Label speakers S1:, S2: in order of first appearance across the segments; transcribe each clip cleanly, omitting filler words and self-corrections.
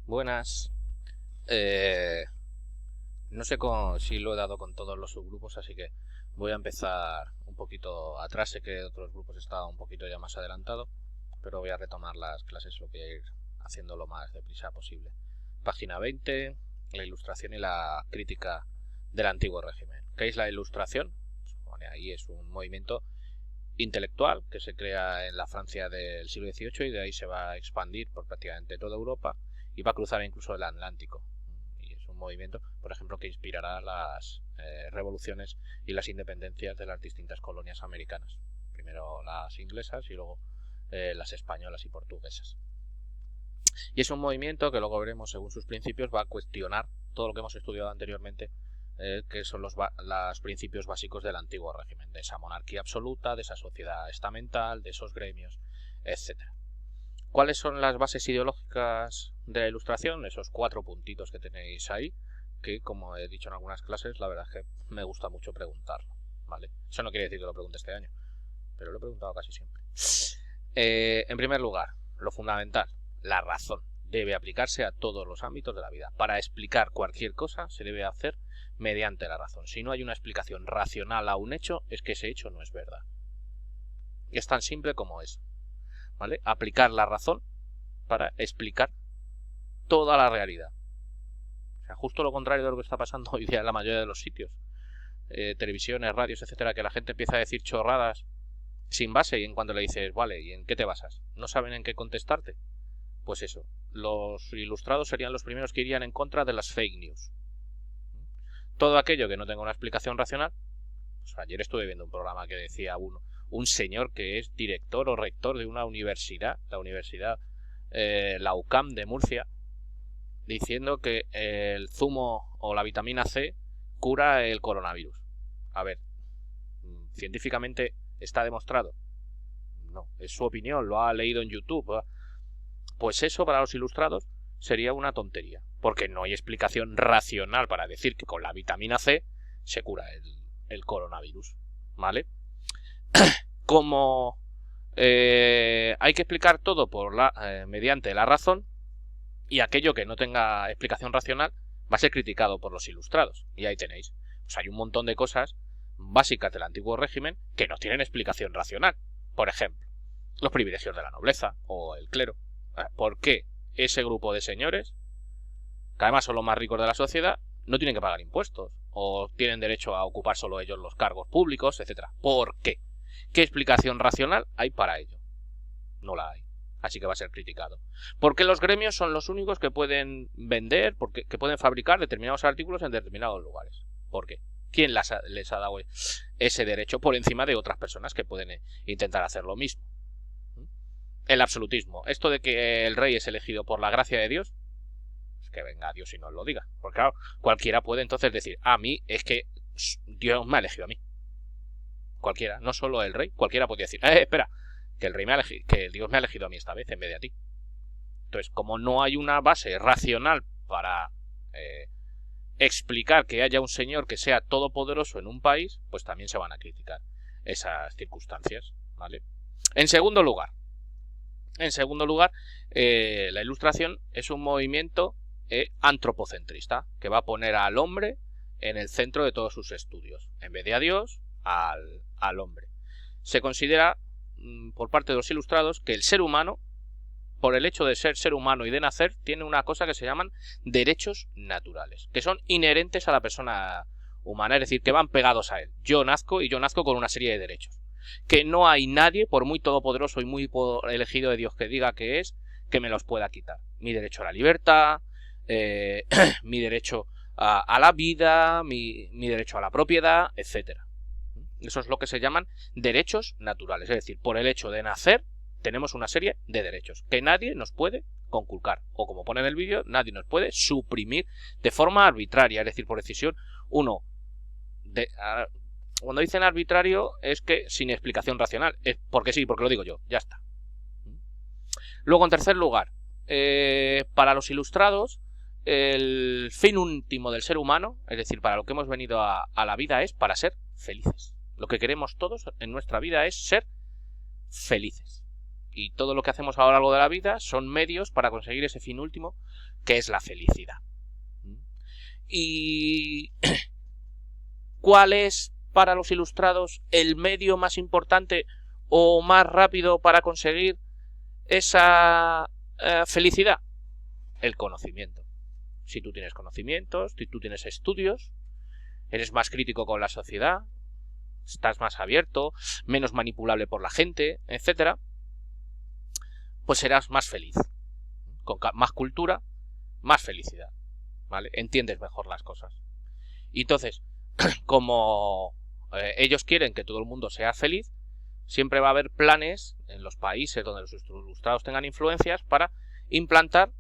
S1: Buenas. No sé si lo he dado con todos los subgrupos, así que voy a empezar un poquito atrás. Sé que otros grupos estaban un poquito ya más adelantado, pero voy a retomar las clases, lo que voy a ir haciendo lo más deprisa posible. Página 20, la ilustración y la crítica del antiguo régimen. ¿Qué es la ilustración? Bueno, ahí es un movimiento intelectual que se crea en la Francia del siglo XVIII y de ahí se va a expandir por prácticamente toda Europa y va a cruzar incluso el Atlántico. Y es un movimiento, por ejemplo, que inspirará las revoluciones y las independencias de las distintas colonias americanas. Primero las inglesas y luego las españolas y portuguesas. Y es un movimiento que luego veremos, según sus principios, va a cuestionar todo lo que hemos estudiado anteriormente, que son los principios básicos del antiguo régimen, de esa monarquía absoluta, de esa sociedad estamental, de esos gremios, etc. ¿Cuáles son las bases ideológicas de la Ilustración? Esos 4 puntitos que tenéis ahí, que como he dicho en algunas clases, la verdad es que me gusta mucho preguntarlo, ¿vale? Eso no quiere decir que lo pregunte este año, pero lo he preguntado casi siempre. En primer lugar, lo fundamental, la razón debe aplicarse a todos los ámbitos de la vida. Para explicar cualquier cosa se debe hacer mediante la razón. Si no hay una explicación racional a un hecho, es que ese hecho no es verdad. Es tan simple como es, ¿vale? Aplicar la razón para explicar toda la realidad. O sea, justo lo contrario de lo que está pasando hoy día en la mayoría de los sitios. Televisiones, radios, etcétera, que la gente empieza a decir chorradas sin base y en cuanto le dices, vale, ¿y en qué te basas? ¿No saben en qué contestarte? Pues eso, los ilustrados serían los primeros que irían en contra de las fake news. Todo aquello que no tenga una explicación racional. Pues ayer estuve viendo un programa que decía un señor que es director o rector de una universidad, la UCAM de Murcia, diciendo que el zumo o la vitamina C cura el coronavirus. A ver, científicamente está demostrado. No, es su opinión, lo ha leído en YouTube. Pues eso para los ilustrados sería una tontería, porque no hay explicación racional para decir que con la vitamina C se cura el coronavirus, ¿vale? Como hay que explicar todo mediante la razón, y aquello que no tenga explicación racional va a ser criticado por los ilustrados. Y ahí tenéis. Pues hay un montón de cosas básicas del antiguo régimen que no tienen explicación racional. Por ejemplo, los privilegios de la nobleza o el clero. ¿Por qué ese grupo de señores, que además son los más ricos de la sociedad, no tienen que pagar impuestos? ¿O tienen derecho a ocupar solo ellos los cargos públicos, etcétera? ¿Por qué? ¿Qué explicación racional hay para ello? No la hay. Así que va a ser criticado. ¿Por qué los gremios son los únicos que pueden vender, que pueden fabricar determinados artículos en determinados lugares? ¿Por qué? ¿Quién les ha dado ese derecho por encima de otras personas que pueden intentar hacer lo mismo? El absolutismo. Esto de que el rey es elegido por la gracia de Dios, es que venga Dios y nos lo diga. Porque claro, cualquiera puede entonces decir, a mí es que Dios me ha elegido a mí. Cualquiera, no solo el rey, cualquiera podría decir, espera, que el rey que Dios me ha elegido a mí esta vez en vez de a ti. Entonces, como no hay una base racional para explicar que haya un señor que sea todopoderoso en un país, pues también se van a criticar esas circunstancias, ¿vale? En segundo lugar, la Ilustración es un movimiento antropocentrista que va a poner al hombre en el centro de todos sus estudios, en vez de a Dios, al hombre. Se considera por parte de los ilustrados que el ser humano, por el hecho de ser humano y de nacer, tiene una cosa que se llaman derechos naturales, que son inherentes a la persona humana, es decir, que van pegados a él. Yo nazco con una serie de derechos, que no hay nadie, por muy todopoderoso y muy elegido de Dios que diga que es, que me los pueda quitar. Mi derecho a la libertad, mi derecho a la vida, mi derecho a la propiedad, etcétera. Eso es lo que se llaman derechos naturales. Es decir, por el hecho de nacer tenemos una serie de derechos que nadie nos puede conculcar. O como pone en el vídeo, nadie nos puede suprimir de forma arbitraria. Es decir, por decisión, cuando dicen arbitrario es que sin explicación racional. Es porque sí, porque lo digo yo. Ya está. Luego, en tercer lugar, para los ilustrados, el fin último del ser humano, es decir, para lo que hemos venido a la vida, es para ser felices. Lo que queremos todos en nuestra vida es ser felices. y todo lo que hacemos a lo largo de la vida son medios para conseguir ese fin último, que es la felicidad. ¿Y cuál es para los ilustrados el medio más importante o más rápido para conseguir esa felicidad? El conocimiento. Si tú tienes conocimientos, si tú tienes estudios, eres más crítico con la sociedad, estás más abierto, menos manipulable por la gente, etcétera, pues serás más feliz. Con más cultura, más felicidad, ¿vale? Entiendes mejor las cosas. Y entonces, como ellos quieren que todo el mundo sea feliz, siempre va a haber planes en los países donde los ilustrados tengan influencias para implantar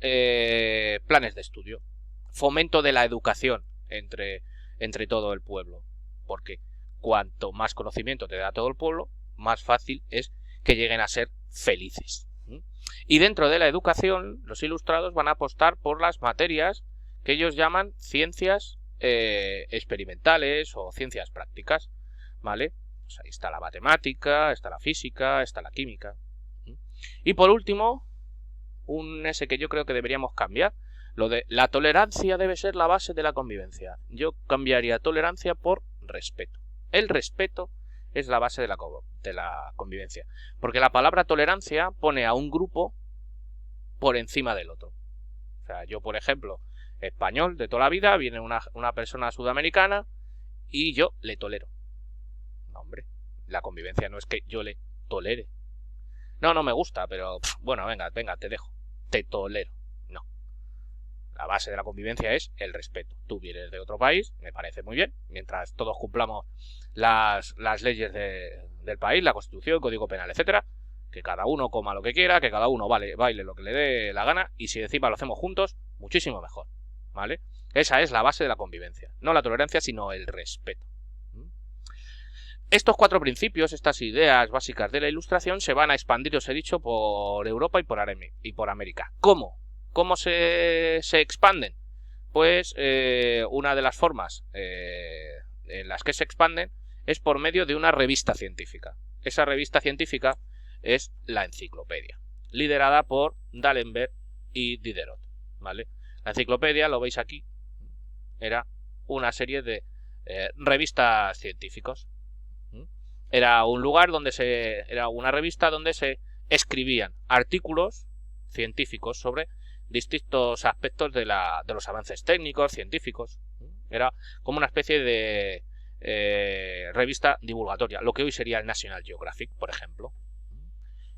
S1: planes de estudio, fomento de la educación entre todo el pueblo, porque cuanto más conocimiento te da todo el pueblo, más fácil es que lleguen a ser felices. Y dentro de la educación, los ilustrados van a apostar por las materias que ellos llaman ciencias experimentales o ciencias prácticas, ¿vale? Pues ahí está la matemática, está la física, está la química. Y por último, ese que yo creo que deberíamos cambiar, lo de la tolerancia debe ser la base de la convivencia. Yo cambiaría tolerancia por respeto. El respeto es la base de la convivencia. Porque la palabra tolerancia pone a un grupo por encima del otro. O sea, yo, por ejemplo, español de toda la vida, viene una persona sudamericana y yo le tolero. No, hombre, la convivencia no es que yo le tolere. No me gusta, pero bueno, venga, te dejo. Te tolero. No. La base de la convivencia es el respeto. Tú vienes de otro país, me parece muy bien, mientras todos cumplamos las leyes del país, la Constitución, el Código Penal, etcétera, que cada uno coma lo que quiera, que cada uno baile lo que le dé la gana, y si encima lo hacemos juntos, muchísimo mejor, ¿vale? Esa es la base de la convivencia. No la tolerancia, sino el respeto. Estos 4 principios, estas ideas básicas de la ilustración, se van a expandir, os he dicho, por Europa y por América. ¿Cómo? ¿Cómo se expanden? Pues una de las formas en las que se expanden es por medio de una revista científica. Esa revista científica es la Enciclopedia, liderada por D'Alembert y Diderot, ¿vale? La Enciclopedia, lo veis aquí, era una serie de revistas científicos. Era un lugar era una revista donde se escribían artículos científicos sobre distintos aspectos de los avances técnicos, científicos. Era como una especie de revista divulgatoria, lo que hoy sería el National Geographic, por ejemplo.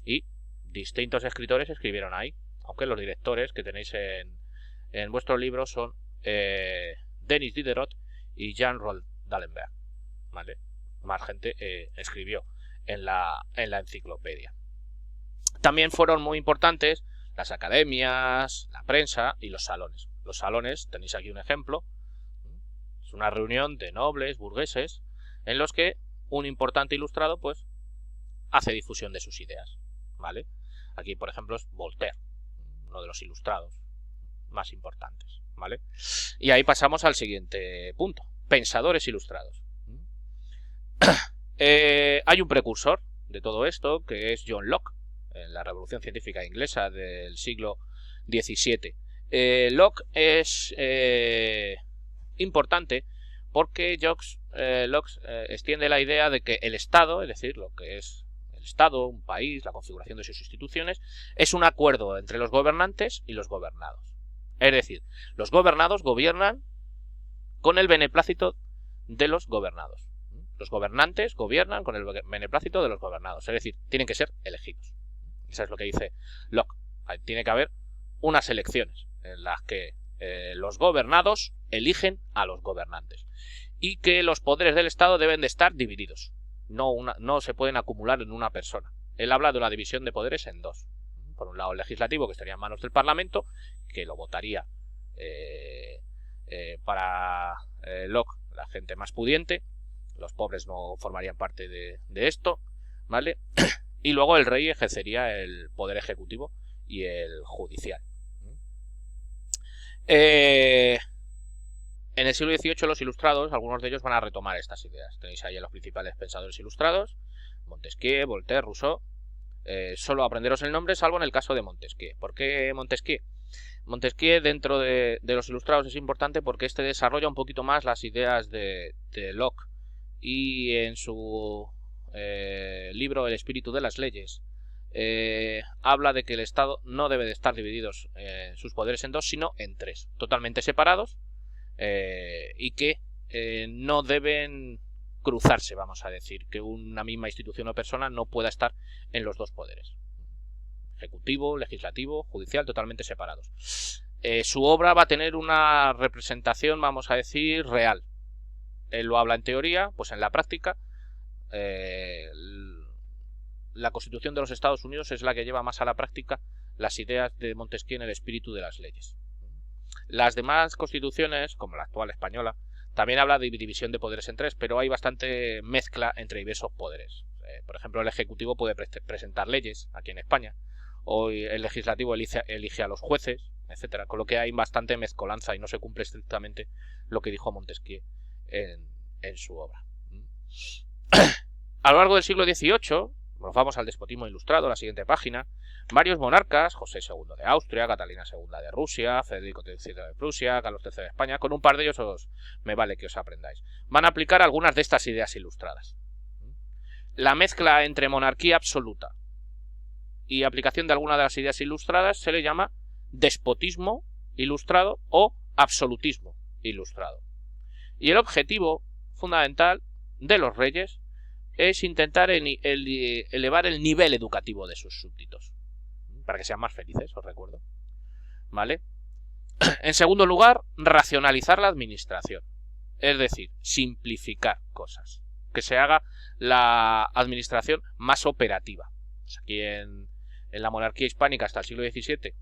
S1: Y distintos escritores escribieron ahí, aunque los directores que tenéis en vuestro libro son Denis Diderot y Jean-Roch D'Alembert, ¿vale? Más gente escribió en la enciclopedia. También fueron muy importantes las academias, la prensa y los salones. Los salones, tenéis aquí un ejemplo, es una reunión de nobles, burgueses, en los que un importante ilustrado pues hace difusión de sus ideas, ¿vale? Aquí, por ejemplo, es Voltaire, uno de los ilustrados más importantes, ¿vale? Y ahí pasamos al siguiente punto, pensadores ilustrados. Hay un precursor de todo esto que es John Locke, en la Revolución Científica Inglesa del siglo XVII. Locke es importante porque Locke extiende la idea de que el Estado, es decir, lo que es el Estado, un país, la configuración de sus instituciones, es un acuerdo entre los gobernantes y los gobernados. Es decir, los gobernados gobiernan con el beneplácito de los gobernados. Los gobernantes gobiernan con el beneplácito de los gobernados, es decir, tienen que ser elegidos. Eso es lo que dice Locke. Tiene que haber unas elecciones en las que los gobernados eligen a los gobernantes y que los poderes del Estado deben de estar divididos. No se pueden acumular en una persona. Él habla de una división de poderes en 2. Por un lado el legislativo, que estaría en manos del Parlamento, que lo votaría para Locke la gente más pudiente. Los pobres no formarían parte de esto, ¿vale? Y luego el rey ejercería el poder ejecutivo y el judicial. En el siglo XVIII los ilustrados, algunos de ellos van a retomar estas ideas. Tenéis ahí a los principales pensadores ilustrados, Montesquieu, Voltaire, Rousseau, solo aprenderos el nombre, salvo en el caso de Montesquieu. ¿Por qué Montesquieu? Montesquieu dentro de los ilustrados es importante porque este desarrolla un poquito más las ideas de Locke, y en su libro El espíritu de las leyes habla de que el Estado no debe de estar divididos sus poderes en dos, sino en tres, totalmente separados, y que no deben cruzarse, vamos a decir, que una misma institución o persona no pueda estar en los dos poderes, ejecutivo, legislativo, judicial, totalmente separados. Su obra va a tener una representación, vamos a decir, real. Él lo habla en teoría, pues en la práctica la Constitución de los Estados Unidos es la que lleva más a la práctica las ideas de Montesquieu en el espíritu de las leyes. Las demás constituciones, como la actual española, también habla de división de poderes en tres, pero hay bastante mezcla entre diversos poderes. Por ejemplo, el Ejecutivo puede presentar leyes aquí en España, o el Legislativo elige a los jueces, etcétera, con lo que hay bastante mezcolanza y no se cumple estrictamente lo que dijo Montesquieu en su obra. A lo largo del siglo XVIII, nos vamos al despotismo ilustrado, la siguiente página, varios monarcas, José II de Austria, Catalina II de Rusia, Federico III de Prusia, Carlos III de España, con un par de ellos me vale que os aprendáis, van a aplicar algunas de estas ideas ilustradas. La mezcla entre monarquía absoluta y aplicación de alguna de las ideas ilustradas se le llama despotismo ilustrado o absolutismo ilustrado. Y el objetivo fundamental de los reyes es intentar elevar el nivel educativo de sus súbditos, para que sean más felices, os recuerdo. ¿Vale? En segundo lugar, racionalizar la administración, es decir, simplificar cosas, que se haga la administración más operativa. Aquí en la monarquía hispánica hasta el siglo XVII,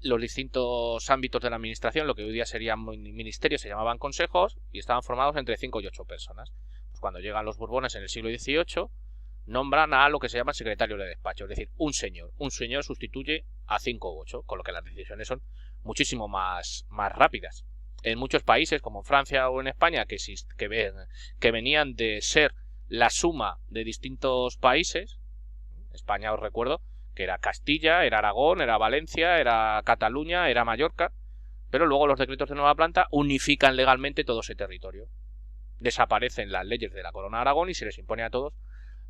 S1: los distintos ámbitos de la administración, lo que hoy día serían ministerios, se llamaban consejos y estaban formados entre 5 y 8 personas. Pues cuando llegan los Borbones en el siglo XVIII, nombran a lo que se llama secretario de despacho, es decir, un señor. Un señor sustituye a 5 u 8, con lo que las decisiones son muchísimo más rápidas. En muchos países, como en Francia o en España, que venían de ser la suma de distintos países, España os recuerdo que era Castilla, era Aragón, era Valencia, era Cataluña, era Mallorca, pero luego los decretos de Nueva Planta unifican legalmente todo ese territorio. Desaparecen las leyes de la Corona de Aragón y se les impone a todos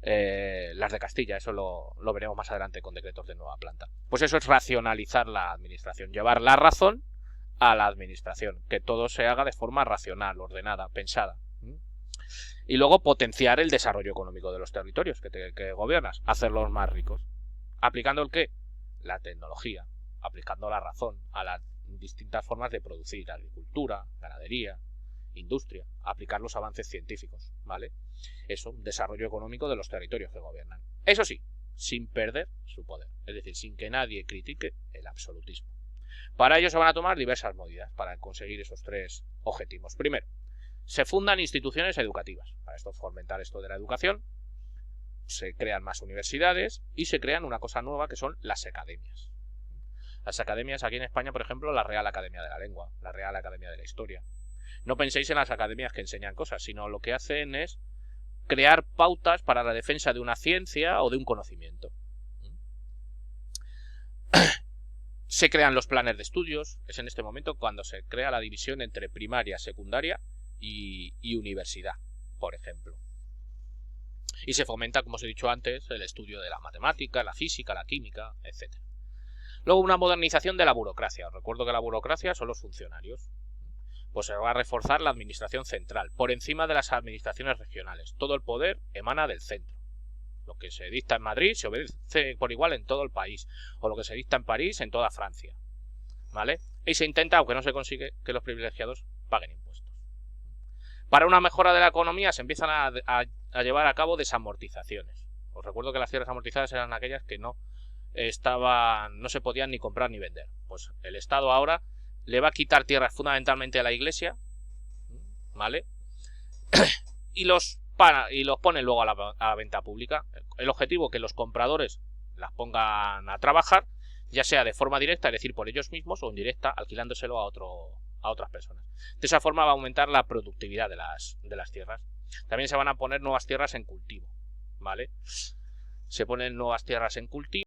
S1: las de Castilla. Eso lo veremos más adelante con decretos de Nueva Planta. Pues eso es racionalizar la administración, llevar la razón a la administración, que todo se haga de forma racional, ordenada, pensada. Y luego potenciar el desarrollo económico de los territorios que gobiernas, hacerlos más ricos. ¿Aplicando el qué? La tecnología, aplicando la razón a las distintas formas de producir, agricultura, ganadería, industria, aplicar los avances científicos, ¿vale? Eso, desarrollo económico de los territorios que gobiernan. Eso sí, sin perder su poder, es decir, sin que nadie critique el absolutismo. Para ello se van a tomar diversas medidas para conseguir esos tres objetivos. Primero, se fundan instituciones educativas. Para esto, fomentar esto de la educación, se crean más universidades y se crean una cosa nueva que son las academias. Las academias aquí en España, por ejemplo, la Real Academia de la Lengua, la Real Academia de la Historia. No penséis en las academias que enseñan cosas, sino lo que hacen es crear pautas para la defensa de una ciencia o de un conocimiento. Se crean los planes de estudios, es en este momento cuando se crea la división entre primaria, secundaria y universidad, por ejemplo. Y se fomenta, como os he dicho antes, el estudio de la matemática, la física, la química, etc. Luego una modernización de la burocracia. Os recuerdo que la burocracia son los funcionarios. Pues se va a reforzar la administración central, por encima de las administraciones regionales. Todo el poder emana del centro. Lo que se dicta en Madrid se obedece por igual en todo el país, o lo que se dicta en París en toda Francia, ¿vale? Y se intenta, aunque no se consigue, que los privilegiados paguen impuestos. Para una mejora de la economía se empiezan a llevar a cabo desamortizaciones. Os recuerdo que las tierras amortizadas eran aquellas que no se podían ni comprar ni vender. Pues el Estado ahora le va a quitar tierras fundamentalmente a la Iglesia, ¿vale? y los pone luego a la venta pública. El objetivo es que los compradores las pongan a trabajar, ya sea de forma directa, es decir, por ellos mismos, o indirecta, alquilándoselo a otras personas. De esa forma va a aumentar la productividad de las tierras. También se van a poner nuevas tierras en cultivo, ¿vale? se ponen nuevas tierras en cultivo